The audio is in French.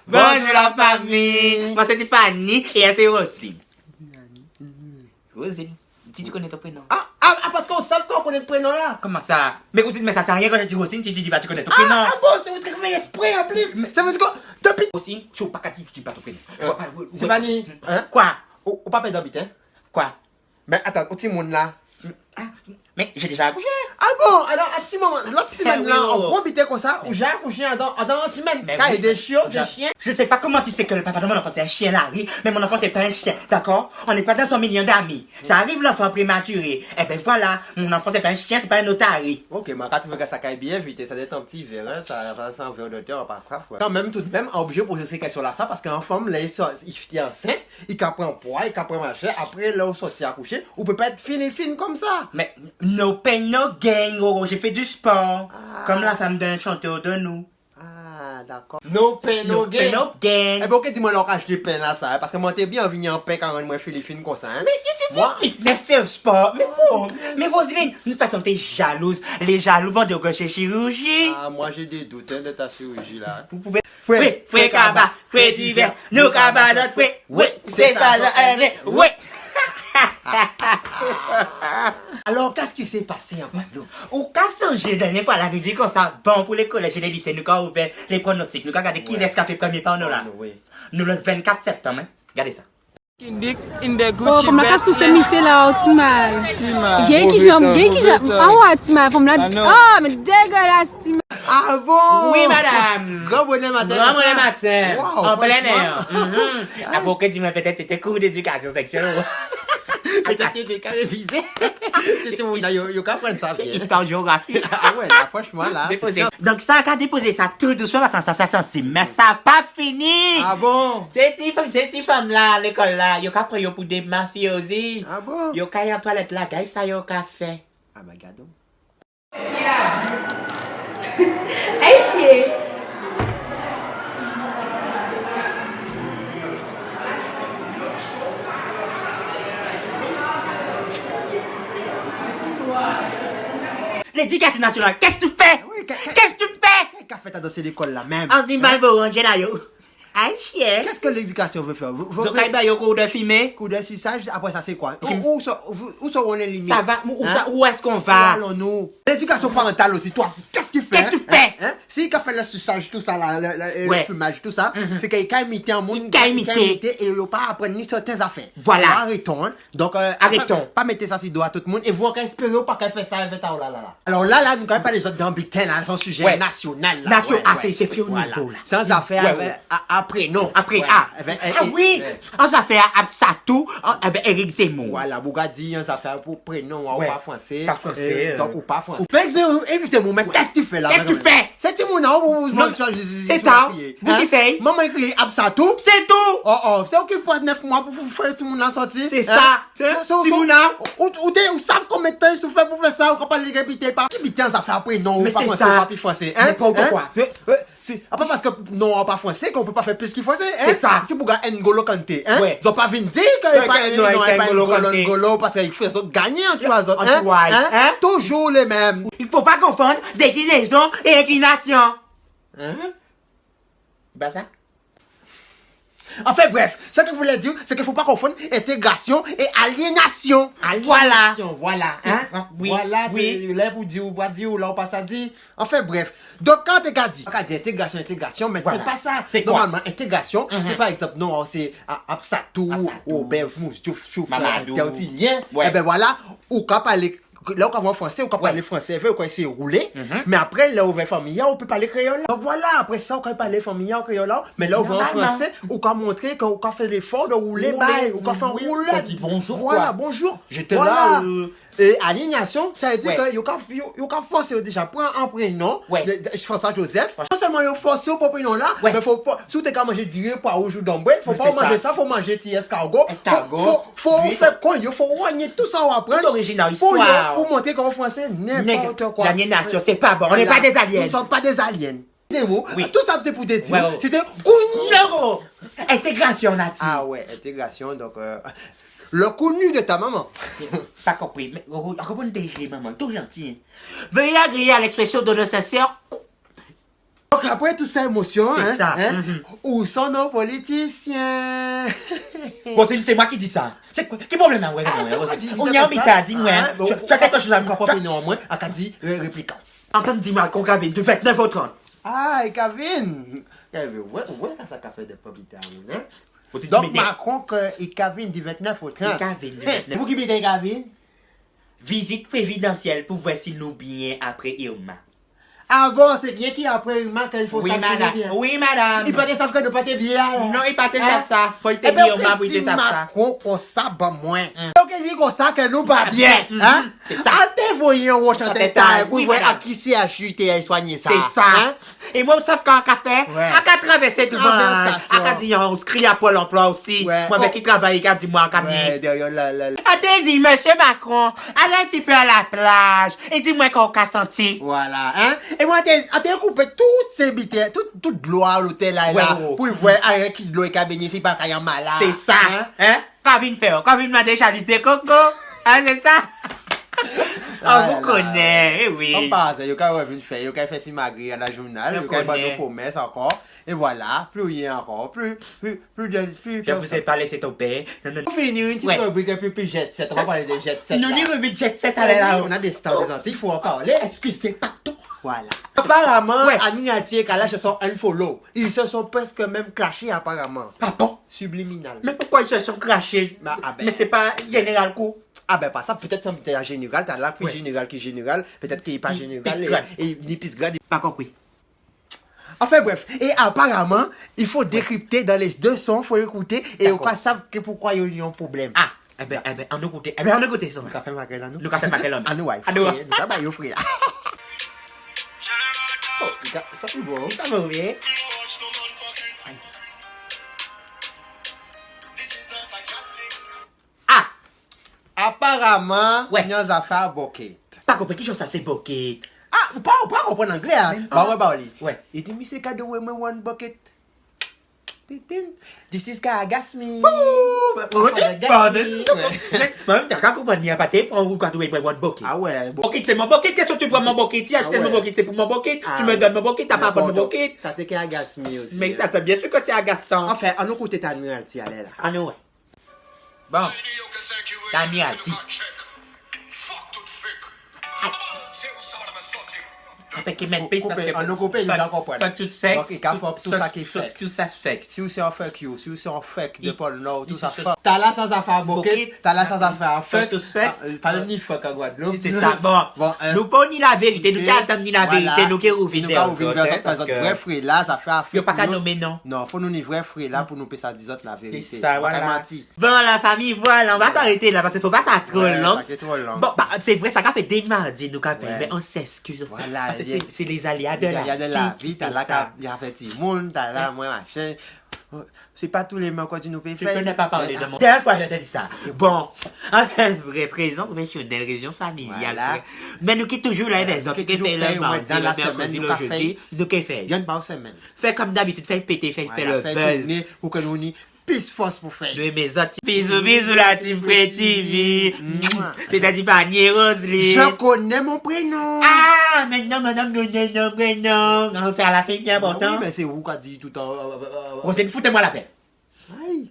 Bonjour la famille. Moi c'est Tiffany et elle c'est Roselyne. Roselyne, tu connais ton prénom? Parce qu'on sait qu'on connaît le prénom là. Comment ça? Mais Roselyne, mais ça sert à rien quand je dis Roselyne, tu dis pas tu connais ton prénom. Bon, c'est votre réveil esprit en plus. Ça veut dire quoi? Depuis. Roselyne, tu n'as pas qu'à dire que je dis pas ton prénom. Tiffany, Quoi? au papa d'habiter, hein? Quoi? Mais attends, au petit monde là. Mais j'ai déjà accouché. Ah bon, alors à petit moment, l'autre semaine là, oui, on oh. gros bité comme ça, où j'ai accouché dans une semaine. Mais Quand il y a oui. des chiots, des chiens. Je sais pas comment tu sais que le papa de mon enfant c'est un chien Larry, mais mon enfant c'est pas un chien, d'accord? On n'est pas dans son million d'amis. Ça arrive l'enfant prématuré. Eh ben voilà, mon enfant c'est pas un chien, c'est pas un otari. Ok, mais quand tu veux que ça caille bien vite, ça doit être un petit verre, hein, ça un verre de thé, on pas grave quoi. Non, même tout de même, obligé de poser ces questions là, ça, parce qu'en femme, là, il est enceinte, il prend poids, il prend machin, après là, on sortit accoucher, on peut pas être fine comme ça. Mais no pain, no gain, oh, j'ai fait du sport. Comme la femme d'un chanteur de nous. Ah, d'accord. No pain, no gain. Pain, no gain. Eh ben, ok, dis-moi, alors, acheter pain là, ça, parce que moi, t'es bien venu en pain quand moi, Philippine comme ça, hein. Mais c'est fitness, c'est sport. Mais bon, mais Roselyne, de toute façon, t'es jalouse. Les jaloux vont dire que c'est chirurgie. Ah, moi, j'ai des doutes, hein, de ta chirurgie là. Vous pouvez. Fouet, Fouet Kaba, fouet d'hiver, nous Kaba, notre fouet. Oui, c'est ça, oui. Alors, qu'est-ce qui s'est passé en Guadeloupe? Au cas où dernière fois, là, nous dit comme ça, bon, pour les collèges et les lycées, nous avons ouvert les pronostics. Nous avons regardé qui est-ce qui a fait premier par nous là. Oui. Nous le 24 septembre, hein. Regardez ça. Oh, comme la sous ce misé là, au mal. Gay qui j'aime. Ah ouais, mal, comme la. Oh, mais dégueulasse, Tima. Ah bon? Oui, madame. Grand bonnet matin. Grand bonnet matin. Wow, En plein air. franchement. Après, dis-moi peut-être c'était cours d'éducation sexuelle. Peut-être que t'es révisé. C'est tout, il y a qu'à prendre ça. Histoire géographie. Ah ouais, là, franchement, là. Déposer. Donc, ça a déposé ça tout doucement parce que ça sensible. Mais ça n'a pas fini. Ah bon? Ces petites femmes là, à l'école là, yo qu'à prendre pour des mafiosi. Ah bon? Yo qu'à y en toilette là, qu'est-ce ça yo qu'à fait? Ah bah, gado. Hey, chier. L'éducation nationale, qu'est-ce que tu fais? Oui, Qu'est-ce que tu fais? Qu'est-ce qu'a fait ta dossier l'école là même? On dit mal vous ranger là yo. Aïe chien. Qu'est-ce que l'éducation veut faire? Vous Zo kay ba yo cours de filmer? coup de suçage, après ça c'est quoi? Où sont les limites? Ça va, où est-ce qu'on va? Allons-nous. L'éducation parentale aussi, toi, qu'est-ce que tu fais? Qu'est-ce que tu fais? Si il a fait le suçage, tout ça, le Ouais. fumage, tout ça, c'est qu'il a imité un monde, Il a imité. et il n'a pas appris ni certaines affaires. Voilà. Alors, arrêtons. Hein. Donc, Arrêtons. Pas mettre ça sur le dos à tout le monde et voir qu'espérer pas qu'elle fait ça, elle fait ça, oh là là là. Alors là, nous ne pas les autres d'ambitin, là, c'est un sujet Ouais. national. Là. Nation, Ouais, ah, ouais. c'est plus au niveau là. Sans affaire, Ouais, ouais. après, non. Après, Ouais. ah. Eh ben, Ah oui, on s'est fait Absatou avec Eric Zemmour. Voilà, Bougadi, ça fait pour prénom, ou Ouais. pas français. Pas français, Donc, ou pas français. C'est mon mec, qu'est-ce que tu fais là? Qu'est-ce que tu fais? C'est mon nom, C'est ça. Vous qui faites? Maman écrit Absatou. C'est tout. Oh, c'est ok pour 9 mois pour faire tout le monde en sortir. C'est ça. Timouna. Ou savent combien de temps ils souffrent pour faire ça, ou qu'on pas les répéter pas. Qui bitin ça fait après non, Mais ou pas c'est français, ça. ou pas français. N'importe quoi. C'est pas parce que non, pas français qu'on peut pas faire plus qu'il français. C'est ça. C'est pour gars N'Golo Kanté. Ouais. Ils ont pas vu dire qu'il Ouais, n'est pas N'Golo N'Golo parce qu'il fait ça gagner, tu vois. Hein? Toujours les mêmes. Il faut pas confondre déclinaison et inclination. Hein? Bah ça? Enfin bref, ce que je voulais dire, c'est qu'il faut pas confondre intégration et aliénation. Voilà. Hein? Oui, Voilà, oui. c'est là pour dire ou pas dire ou là on passe à dire. Enfin bref. Donc quand tu as dit intégration, mais Voilà. c'est pas ça. C'est quoi? Normalement, intégration, c'est par exemple, non, c'est Absatou ou Chouf, Mamadou. Tertilien. Ouais. Et ben voilà, ou quand parler. Là, on va français, on peut parler français, on peut essayer de rouler. Mais après, là, on va familial, on peut parler créole. Donc voilà, après ça, on peut parler familial, créole. Mais là, on va en français, on peut montrer qu'on peut faire l'effort de rouler, on peut faire rouler. On dit bonjour, Voilà, quoi. bonjour. J'étais Voilà. là. Et aliénation, ça veut dire Ouais. que vous pouvez forcer déjà prendre un prénom, Ouais. François Joseph. Non seulement vous forcez pour prénom là, Ouais. mais faut pas, si vous avez mangé direct pour rouge ou d'ombre, faut Mais pas c'est manger ça. ça, faut manger petit escargot. Escargot. Faut Oui. faire quoi, il faut rogner tout ça, on va prendre. L'original Pour histoire. pour montrer qu'en français, n'importe quoi. L'aliénation, c'est pas bon. On n'est Voilà. pas des aliens. Nous ne sommes pas des aliens. C'est vous. Oui. Tout ça, c'était pour te dire. Ouais, ouais. C'était connu. Non! Intégration, on a dit. Ah ouais, intégration, donc, le connu de ta maman. Pas compris. Mais comment t'es maman? Tout gentil. Veuillez agréer à l'expression de notre sincère Donc après toute cette émotion, C'est ça. Où sont nos politiciens? Rosine, c'est moi qui dis ça. C'est quoi? Quel problème, ouais, on y a mis ta, dis-moi. Tu as quelque chose à me dire? Néanmoins, à dit répliquant. Entends, dis-moi, qu'on Kavin, du 29 au 30. Ah, et Kavin. Ouais, ça fait des publicités, hein? Donc, Macron, et Kavin du 29 au 30. Kavin, du 29. Vous qui mettez Kavin? Visite présidentielle pour voir si nous bien après Irma. Ah bon, c'est bien qui après Irma qu'il faut Oui, sanctionner madame. bien. Oui, madame. Il peut te savoir que de pas te bien. Non, il pas te ça. Faut te Eh bien, Irma pour te ça. Macron, qu'on ça, bah, moins. Donc, il dit qu'on ça que nous pas bien. Hein? C'est ça. Attends, voyez, on va chanter ta, pour voir à qui c'est à chuter et soigner ça. C'est ça. Et moi, vous savez qu'en café, Ouais. à qu'à traverser devant, Conversation. à qu'à dire, on se crie à Pôle emploi aussi. Ouais. Moi, avec qui travaille, qu'à dire, moi, en Ouais, cabinet. derrière la. Attends, monsieur Macron, allez un petit peu à la plage, et dis-moi qu'on a senti. Voilà, hein? Et moi, t'as coupé toutes ces bites, toute l'eau à l'hôtel là, Ouais, là, ouais. pour voir à qui de l'eau est qu'à baigner, c'est pas qu'il y a malade. C'est ça, hein? Kavin fait, Kavin m'a déjà liste de coco, hein, c'est ça? Ah, On vous connaît, eh oui. On passe, il y a une fait, il y a fait si magri à la journal, il y a connais. nos promesses encore, et voilà, plus rien encore, plus. Je vous ai pas laissé tomber. Non, non, On finit une petite Ouais. rubrique un peu plus jet set, on va parler de jet set. non, là. ni le jet set allait là. On a des stars des Antilles, il faut en parler. Excusez, pardon. Voilà. Apparemment, Ouais. Anunyati et Kalash se sont unfollow. Ils se sont presque même clashés apparemment. Pardon. Subliminal. Mais pourquoi ils se sont crachés? Ah ben. Mais c'est pas général coup. Ah ben pas ça, peut-être ça peut être en général, t'as là plus Ouais. général qui général, peut-être qu'il n'est pas général Pisgrade. et ni pisgrade. Pas compris. Enfin bref, et apparemment, il faut décrypter dans les deux sons, il faut écouter et on D'accord. va savoir que pourquoi il y a un problème. Ah, eh ben, on a goûté. Eh ben, on a goûté ça. Le café maquet là nous. Le café maquet là. Ah nous ouais, Ah, nous, frère, nous ça va y offrir là. Oh, ça c'est bon. Ça va bien. Ah, Apparemment, Ouais. il y a des affaires bouquet. pas compris qui chose ça c'est bucket. Ah, pas comprendre anglais hein. Bah ouais, bah oui. Ouais. Il dit, Mr. Kado, we me one bucket. This is gas me. Pardon. Même t'as qu'à comprendre, il n'y a pas de temps où quand tu veux prendre bucket. Ah ouais, bon. Bucket, c'est mon bucket. Qu'est-ce que tu prends mon bucket? Tu Ah achètes mon ouais. bucket, c'est pour mon bucket. Ah Tu me ouais. donnes mon bucket, t'as pas pour mon bucket. Ça te gas me aussi. Mais ça, t'as bien sûr que c'est agaçant. Enfin, on nous côté ta nuit, elle là. Ah non, ouais. Bon. Daniel, dis. Après qu'il mette pisse parce que... On nous coupe, il va comprendre. Fait que tu te fais... Donc, il faut tout ça qui fait. Tout ça se fait. Si vous c'est un fuck you, si vous c'est un fuck de Il- Paul Nord, tout il ça se- fuck. T'as là sans affaire Bouquet. bouquet, t'as là sans affaire fuck. Tout se fait. Pas le ni fuck à Guadeloupe. C'est ça. Bon, nous pas ni la vérité, nous qui attendons ni la vérité, nous qui ouvrons des autres. parce Parce que que... vrai frère là, ça fait affaire. Y'a pas qu'à nommer, non. Non, faut nous ni vrai frère là pour nous payer ça 10 autres la C'est vérité. ça, Pas voilà. mentir. Bon, la famille, voilà, on va s'arrêter là, parce qu'il faut pas ça trop Ouais, long. ça fait trop long. Bon, bah, c'est vrai, ça a fait des mardis, nous, quand même, Ouais. mais on s'excuse. Voilà, Parce que il y a- c'est les aléas de Il y a de la vie, tout t'as là ça. qu'il y a fait du monde, t'as là, moi, machin. C'est pas tous les mots que tu nous payes Je faire. ne peux pas parler de Mais, mon... Dernière fois, je t'ai dit ça. Bon, un vrai présent professionnel, région familiale. Voilà. Mais nous qui toujours là, les autres, qui qui fait toujours fait, le ouais, mardi, dans la le semaine, mercredi, nous le qu'a jeudi, nous qui Il fait. y a une bonne semaine. Fais comme d'habitude, fais péter, fais le Fait buzz. tourner pour que nous n'y pisse force pour faire. Nous mes autres. Bisous, bisous, la team Pretty Mouah. C'est-à-dire pas Annie Rosely. Je connais mon prénom. Ah, maintenant, madame, nous non, prénom. On fait à la fin bien Ah oui, important. mais c'est vous qui a dit tout le temps. Roselyne, foutez-moi la paix. Aïe.